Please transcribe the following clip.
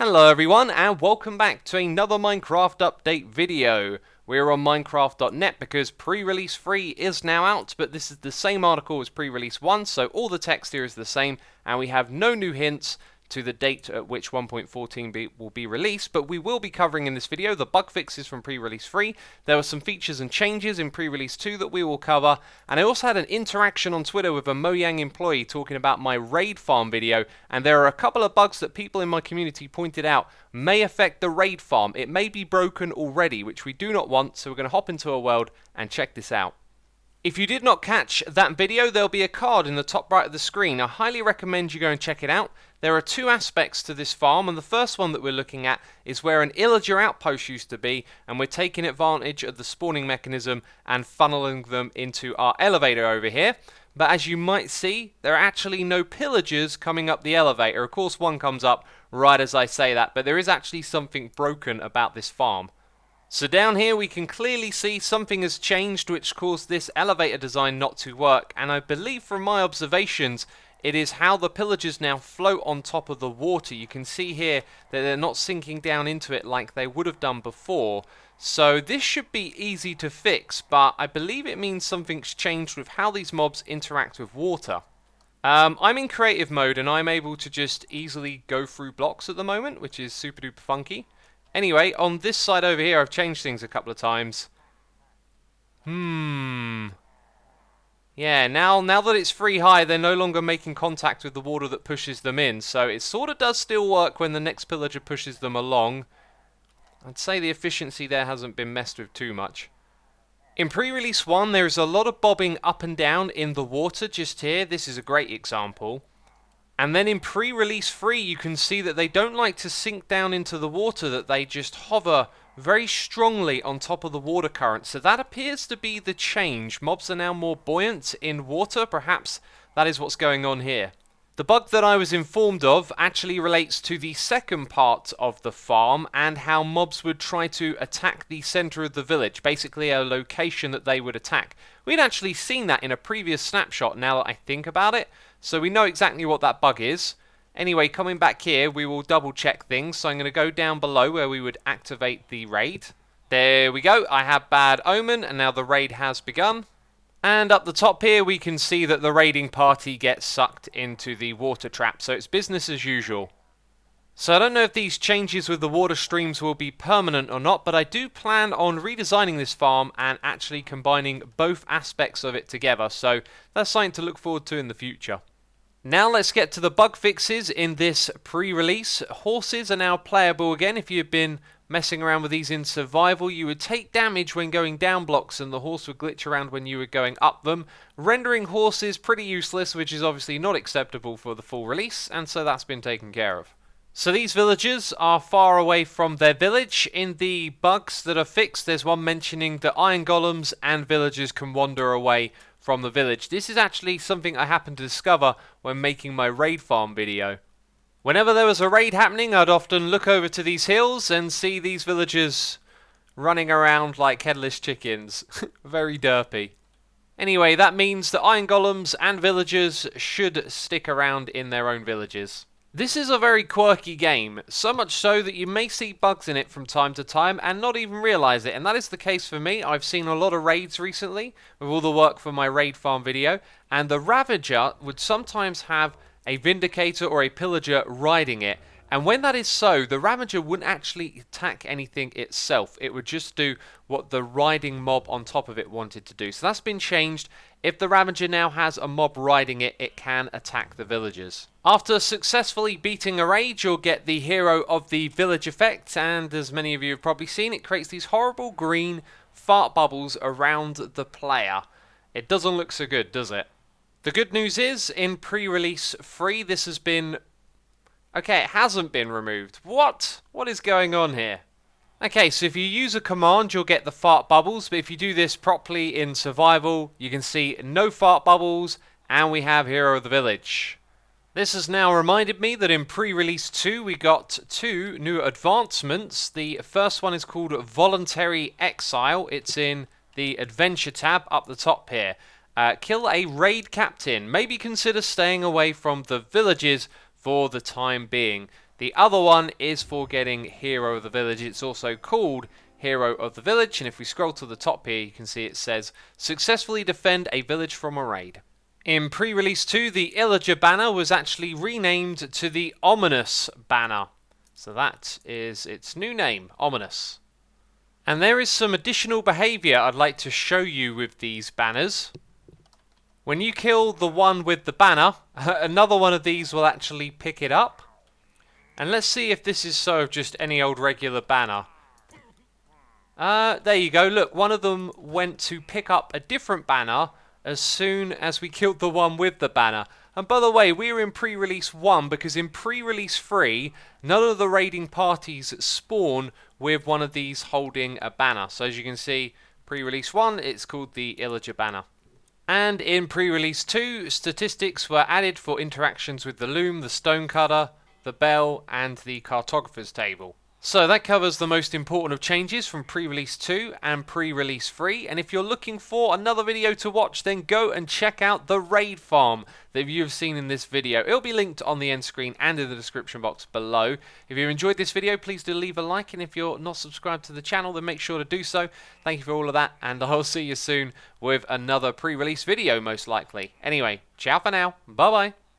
Hello everyone and welcome back to another Minecraft update video. We're on Minecraft.net because pre-release 3 is now out, but this is the same article as pre-release 1, so all the text here is the same, and we have no new hints to the date at which 1.14 will be released, but we will be covering in this video the bug fixes from pre-release 3. There were some features and changes in pre-release 2 that we will cover, and I also had an interaction on Twitter with a Mojang employee talking about my raid farm video, and there are a couple of bugs that people in my community pointed out may affect the raid farm. It may be broken already, which we do not want, so we're going to hop into a world and check this out. If you did not catch that video, there'll be a card in the top right of the screen. I highly recommend you go and check it out. There are two aspects to this farm, and the first one that we're looking at is where an Pillager outpost used to be, and we're taking advantage of the spawning mechanism and funneling them into our elevator over here. But as you might see, there are actually no pillagers coming up the elevator. Of course, one comes up right as I say that, but there is actually something broken about this farm. So down here we can clearly see something has changed which caused this elevator design not to work, and I believe from my observations it is how the pillagers now float on top of the water. You can see here that they're not sinking down into it like they would have done before. So this should be easy to fix, but I believe it means something's changed with how these mobs interact with water. I'm in creative mode and I'm able to just easily go through blocks at the moment, which is super duper funky. Anyway, on this side over here, I've changed things a couple of times. Yeah, now that it's free high, they're no longer making contact with the water that pushes them in. So it sort of does still work when the next pillager pushes them along. I'd say the efficiency there hasn't been messed with too much. In pre-release 1, there is a lot of bobbing up and down in the water just here. This is a great example. And then in pre-release 3, you can see that they don't like to sink down into the water, that they just hover very strongly on top of the water current. So that appears to be the change. Mobs are now more buoyant in water. Perhaps that is what's going on here. The bug that I was informed of actually relates to the second part of the farm and how mobs would try to attack the center of the village, basically a location that they would attack. We'd actually seen that in a previous snapshot now that I think about it, so we know exactly what that bug is. Anyway, coming back here, we will double check things, so I'm going to go down below where we would activate the raid. There we go, I have bad omen and now the raid has begun. And up the top here we can see that the raiding party gets sucked into the water trap, so it's business as usual. So I don't know if these changes with the water streams will be permanent or not, but I do plan on redesigning this farm and actually combining both aspects of it together, so that's something to look forward to in the future. Now let's get to the bug fixes in this pre-release. Horses are now playable again. If you've been messing around with these in survival, you would take damage when going down blocks and the horse would glitch around when you were going up them, rendering horses pretty useless, which is obviously not acceptable for the full release, and so that's been taken care of. So these villagers are far away from their village. In the bugs that are fixed, there's one mentioning that iron golems and villagers can wander away from the village. This is actually something I happened to discover when making my raid farm video. Whenever there was a raid happening, I'd often look over to these hills and see these villagers running around like headless chickens. Very derpy. Anyway, that means that iron golems and villagers should stick around in their own villages. This is a very quirky game, so much so that you may see bugs in it from time to time and not even realise it, and that is the case for me. I've seen a lot of raids recently with all the work for my raid farm video, and the Ravager would sometimes have a Vindicator or a Pillager riding it, and when that is so, the Ravager wouldn't actually attack anything itself. It would just do what the riding mob on top of it wanted to do. So that's been changed. If the Ravager now has a mob riding it, it can attack the villagers. After successfully beating a raid, you'll get the Hero of the Village effect, and as many of you have probably seen, it creates these horrible green fart bubbles around the player. It doesn't look so good, does it? The good news is, in pre-release 3, this has been... Okay, it hasn't been removed. What? What is going on here? Okay, so if you use a command, you'll get the fart bubbles, but if you do this properly in survival, you can see no fart bubbles, and we have Hero of the Village. This has now reminded me that in pre-release 2, we got two new advancements. The first one is called Voluntary Exile. It's in the Adventure tab up the top here. Kill a raid captain. Maybe consider staying away from the villages for the time being. The other one is for getting Hero of the Village. It's also called Hero of the Village, and if we scroll to the top here, you can see it says, successfully defend a village from a raid. In pre-release 2, the Pillager banner was actually renamed to the Ominous banner. So that is its new name, Ominous. And there is some additional behaviour I'd like to show you with these banners. When you kill the one with the banner, another one of these will actually pick it up. And let's see if this is so of just any old regular banner. There you go, look, one of them went to pick up a different banner as soon as we killed the one with the banner. And by the way, we're in pre-release 1 because in pre-release 3, none of the raiding parties spawn with one of these holding a banner. So as you can see, pre-release 1, it's called the Pillager banner. And in pre-release 2, statistics were added for interactions with the loom, the stonecutter, the bell, and the cartographer's table. So that covers the most important of changes from pre-release 2 and pre-release 3. And if you're looking for another video to watch, then go and check out the raid farm that you've seen in this video. It'll be linked on the end screen and in the description box below. If you enjoyed this video, please do leave a like. And if you're not subscribed to the channel, then make sure to do so. Thank you for all of that. And I'll see you soon with another pre-release video, most likely. Anyway, ciao for now. Bye-bye.